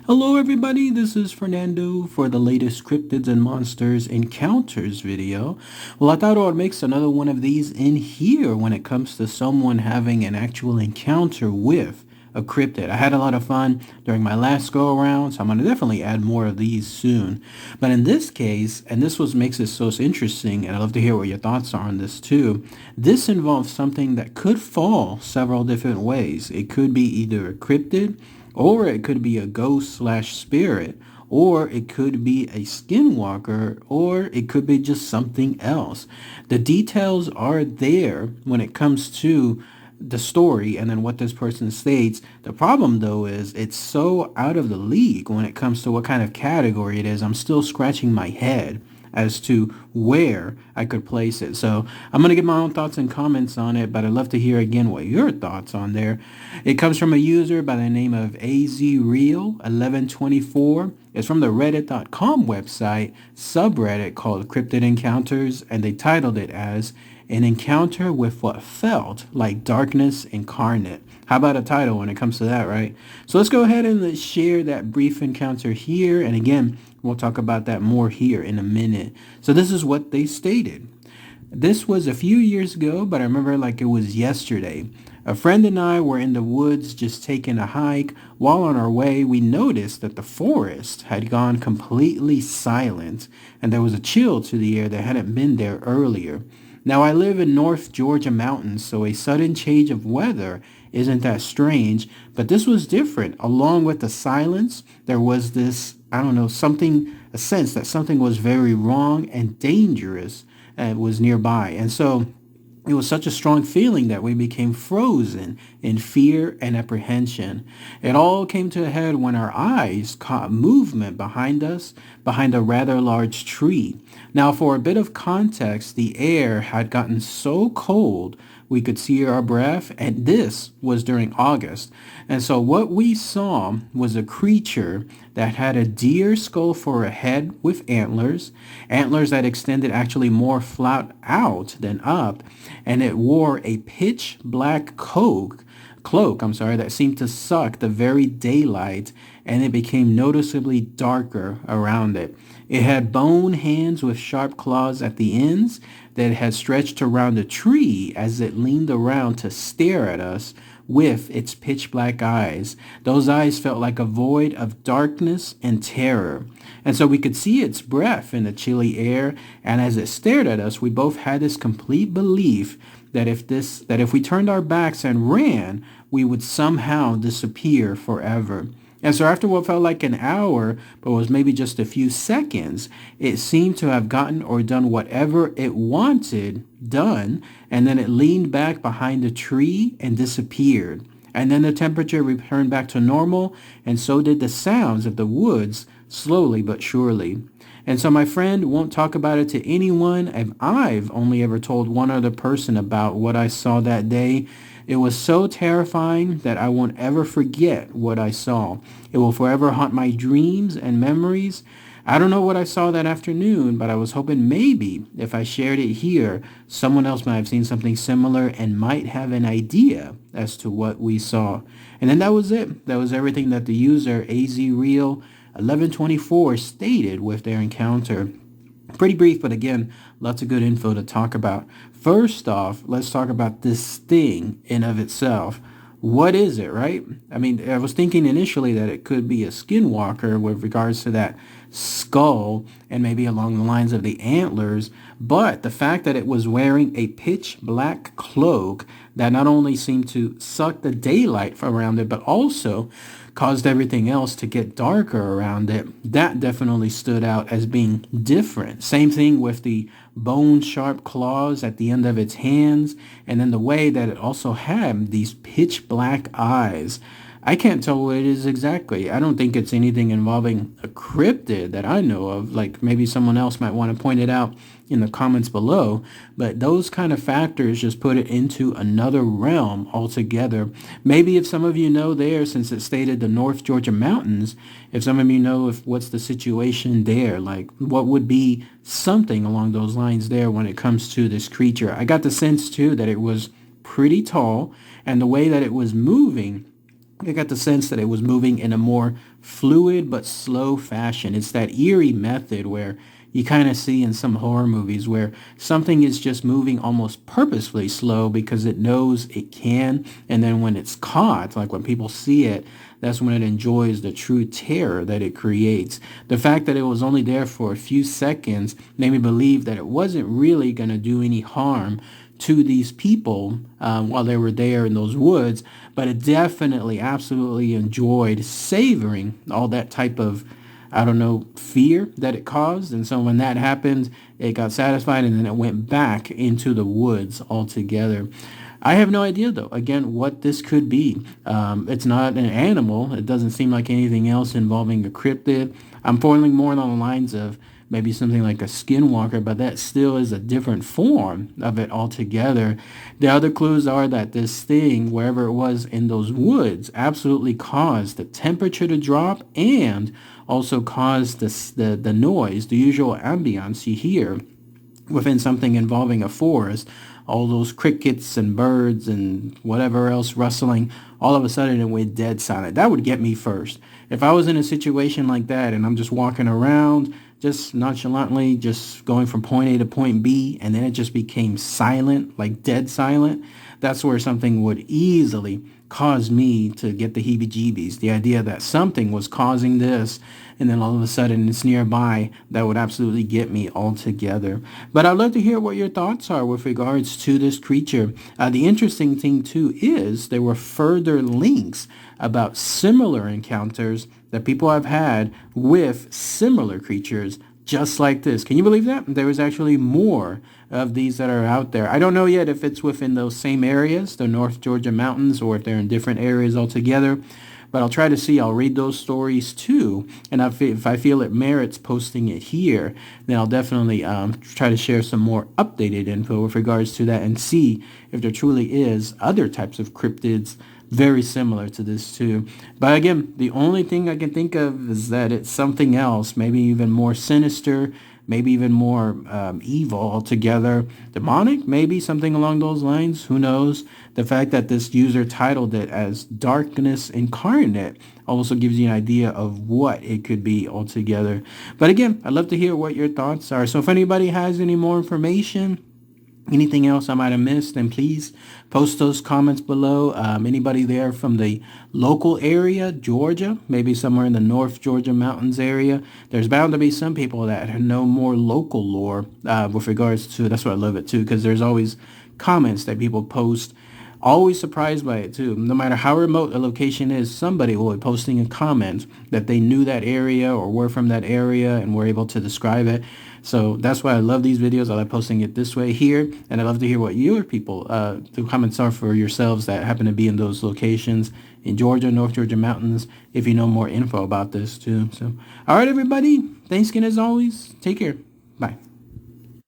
Hello everybody, this is Fernando for the latest Cryptids and Monsters Encounters video. Well, I thought I would make another one of these in here when it comes to someone having an actual encounter with a cryptid. I had a lot of fun during my last go around, so I'm going to definitely add more of these soon. But in this case, and this was makes it so interesting, and I'd love to hear what your thoughts are on this too, this involves something that could fall several different ways. It could be either a cryptid, or it could be a ghost slash spirit, or it could be a skinwalker, or it could be just something else. The details are there when it comes to the story and then what this person states. The problem though is it's so out of the league when it comes to what kind of category it is. I'm still scratching my head as to where I could place it. So I'm going to get my own thoughts and comments on it, but I'd love to hear again what your thoughts on there. It comes from a user by the name of AZReal1124. It's from the reddit.com website subreddit called Cryptid Encounters, and they titled it as An Encounter with What Felt Like Darkness Incarnate. How about a title when it comes to that, right? So let's go ahead and let's share that brief encounter here. And again, we'll talk about that more here in a minute. So this is what they stated. This was a few years ago, but I remember like it was yesterday. A friend and I were in the woods just taking a hike. While on our way, we noticed that the forest had gone completely silent, and there was a chill to the air that hadn't been there earlier. Now, I live in North Georgia mountains, so a sudden change of weather isn't that strange, but this was different. Along with the silence, there was this, I don't know, a sense that something was very wrong and dangerous was nearby. And so it was such a strong feeling that we became frozen in fear and apprehension. It all came to a head when our eyes caught movement behind us, behind a rather large tree. Now, for a bit of context, the air had gotten so cold we could see our breath, and this was during August. And so what we saw was a creature that had a deer skull for a head with antlers that extended actually more flat out than up, and it wore a pitch black cloak, that seemed to suck the very daylight, and it became noticeably darker around it. It had bone hands with sharp claws at the ends that had stretched around the tree as it leaned around to stare at us with its pitch black eyes. Those eyes felt like a void of darkness and terror. And so we could see its breath in the chilly air, and as it stared at us, we both had this complete belief that if we turned our backs and ran, we would somehow disappear forever. And so after what felt like an hour, but was maybe just a few seconds, it seemed to have gotten or done whatever it wanted done, and then it leaned back behind the tree and disappeared. And then the temperature returned back to normal, and so did the sounds of the woods, slowly but surely. And so my friend won't talk about it to anyone, and I've only ever told one other person about what I saw that day. It was so terrifying that I won't ever forget what I saw. It will forever haunt my dreams and memories. I don't know what I saw that afternoon, but I was hoping maybe if I shared it here, someone else might have seen something similar and might have an idea as to what we saw. And then that was it. That was everything that the user AZReal1124 stated with their encounter. Pretty brief, but again, lots of good info to talk about. First off, let's talk about this thing in of itself. What is it, right? I mean, I was thinking initially that it could be a skinwalker with regards to that skull and maybe along the lines of the antlers, but the fact that it was wearing a pitch black cloak that not only seemed to suck the daylight from around it, but also caused everything else to get darker around it, that definitely stood out as being different. Same thing with the bone sharp claws at the end of its hands, and then the way that it also had these pitch black eyes. I can't tell what it is exactly. I don't think it's anything involving a cryptid that I know of. Like maybe someone else might want to point it out in the comments below. But those kind of factors just put it into another realm altogether. Maybe if some of you know there, since it stated the North Georgia mountains, if some of you know if what's the situation there, like what would be something along those lines there when it comes to this creature. I got the sense too that it was pretty tall, and the way that it was moving I got the sense that it was moving in a more fluid but slow fashion. It's that eerie method where you kind of see in some horror movies where something is just moving almost purposefully slow because it knows it can. And then when it's caught, like when people see it, that's when it enjoys the true terror that it creates. The fact that it was only there for a few seconds made me believe that it wasn't really going to do any harm to these people while they were there in those woods, but it definitely, absolutely enjoyed savoring all that type of, I don't know, fear that it caused. And so when that happened, it got satisfied and then it went back into the woods altogether. I have no idea, though, again, what this could be. It's not an animal. It doesn't seem like anything else involving a cryptid. I'm foiling more along the lines of maybe something like a skinwalker, but that still is a different form of it altogether. The other clues are that this thing, wherever it was in those woods, absolutely caused the temperature to drop and also caused the noise, the usual ambiance you hear within something involving a forest. All those crickets and birds and whatever else rustling, all of a sudden it went dead silent. That would get me first. If I was in a situation like that and I'm just walking around, just nonchalantly, just going from point A to point B, and then it just became silent, like dead silent, that's where something would easily cause me to get the heebie-jeebies. The idea that something was causing this, and then all of a sudden it's nearby, that would absolutely get me altogether. But I'd love to hear what your thoughts are with regards to this creature. The interesting thing, too, is there were further links about similar encounters that people have had with similar creatures just like this. Can you believe that? There was actually more of these that are out there. I don't know yet if it's within those same areas, the North Georgia mountains, or if they're in different areas altogether. But I'll try to see. I'll read those stories too. And if I feel it merits posting it here, then I'll definitely try to share some more updated info with regards to that and see if there truly is other types of cryptids very similar to this too. But again, the only thing I can think of is that it's something else, maybe even more sinister, maybe even more evil altogether. Demonic, maybe something along those lines. Who knows? The fact that this user titled it as Darkness Incarnate also gives you an idea of what it could be altogether. But again, I'd love to hear what your thoughts are. So if anybody has any more information, anything else I might have missed, then please post those comments below. Anybody there from the local area, Georgia, maybe somewhere in the North Georgia mountains area, there's bound to be some people that know more local lore with regards to, that's why I love it too, because there's always comments that people post. Always surprised by it too. No matter how remote a location is, somebody will be posting a comment that they knew that area or were from that area and were able to describe it. So that's why I love these videos. I like posting it this way here, and I love to hear what your people, the comments are for yourselves that happen to be in those locations in Georgia, North Georgia mountains, if you know more info about this too. So, all right, everybody. Thanks again as always. Take care. Bye.